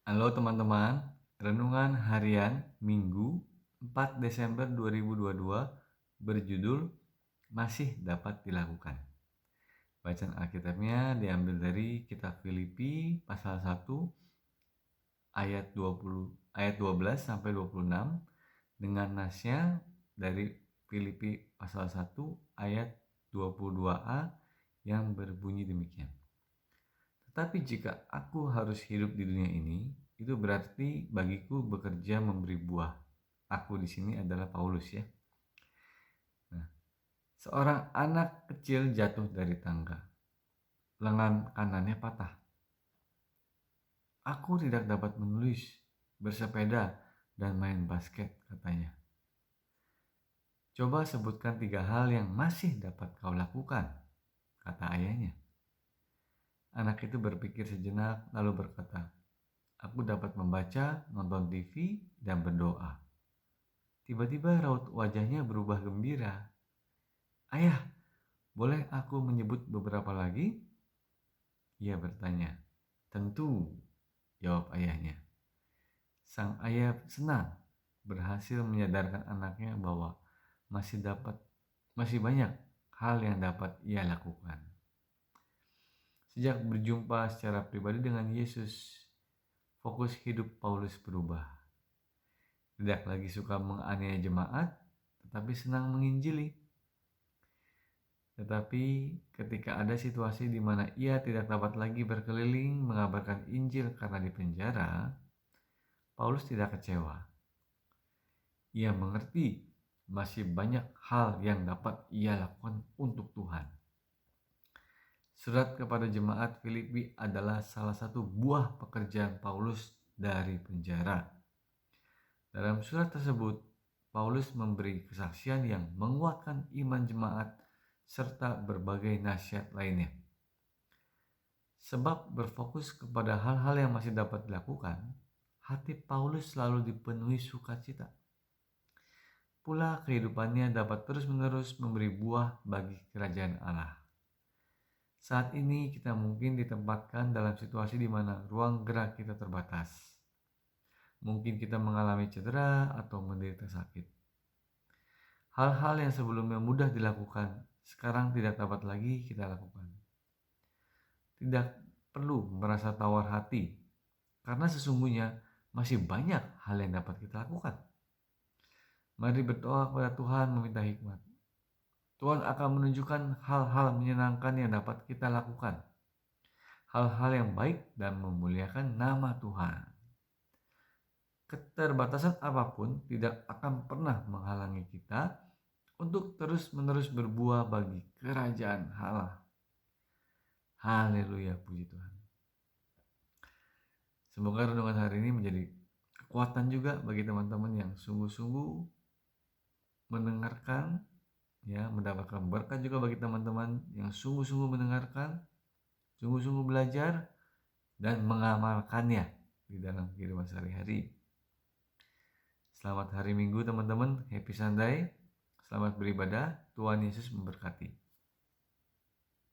Halo teman-teman, renungan harian Minggu 4 Desember 2022 berjudul Masih Dapat Dilakukan. Bacaan Alkitabnya diambil dari kitab Filipi pasal 1 ayat 12 sampai 26 dengan nasnya dari Filipi pasal 1 ayat 22a yang berbunyi demikian. Tetapi jika aku harus hidup di dunia ini, itu berarti bagiku bekerja memberi buah. Aku di sini adalah Paulus ya. Nah, seorang anak kecil jatuh dari tangga. Lengan kanannya patah. Aku tidak dapat menulis, bersepeda, dan main basket, katanya. Coba sebutkan 3 hal yang masih dapat kau lakukan, kata ayahnya. Anak itu berpikir sejenak lalu berkata, aku dapat membaca, nonton TV, dan berdoa. Tiba-tiba raut wajahnya berubah gembira. Ayah, boleh aku menyebut beberapa lagi? Ia bertanya. Tentu, jawab ayahnya. Sang ayah senang berhasil menyadarkan anaknya bahwa masih banyak hal yang dapat ia lakukan. Sejak berjumpa secara pribadi dengan Yesus, fokus hidup Paulus berubah. Tidak lagi suka menganiaya jemaat, tetapi senang menginjili. Tetapi ketika ada situasi di mana ia tidak dapat lagi berkeliling mengabarkan Injil karena di penjara, Paulus tidak kecewa. Ia mengerti masih banyak hal yang dapat ia lakukan untuk Tuhan. Surat kepada jemaat Filipi adalah salah satu buah pekerjaan Paulus dari penjara. Dalam surat tersebut, Paulus memberi kesaksian yang menguatkan iman jemaat serta berbagai nasihat lainnya. Sebab berfokus kepada hal-hal yang masih dapat dilakukan, hati Paulus selalu dipenuhi sukacita. Pula kehidupannya dapat terus-menerus memberi buah bagi kerajaan Allah. Saat ini kita mungkin ditempatkan dalam situasi di mana ruang gerak kita terbatas. Mungkin kita mengalami cedera atau menderita sakit. Hal-hal yang sebelumnya mudah dilakukan, sekarang tidak dapat lagi kita lakukan. Tidak perlu merasa tawar hati, karena sesungguhnya masih banyak hal yang dapat kita lakukan. Mari berdoa kepada Tuhan meminta hikmat. Tuhan akan menunjukkan hal-hal menyenangkan yang dapat kita lakukan. Hal-hal yang baik dan memuliakan nama Tuhan. Keterbatasan apapun tidak akan pernah menghalangi kita untuk terus-menerus berbuah bagi kerajaan Allah. Haleluya, puji Tuhan. Semoga renungan hari ini menjadi kekuatan juga bagi teman-teman yang sungguh-sungguh mendengarkan, ya, mendapatkan berkat juga bagi teman-teman yang sungguh-sungguh mendengarkan, sungguh-sungguh belajar dan mengamalkannya di dalam kehidupan sehari-hari. Selamat hari Minggu teman-teman, happy Sunday, selamat beribadah, Tuhan Yesus memberkati.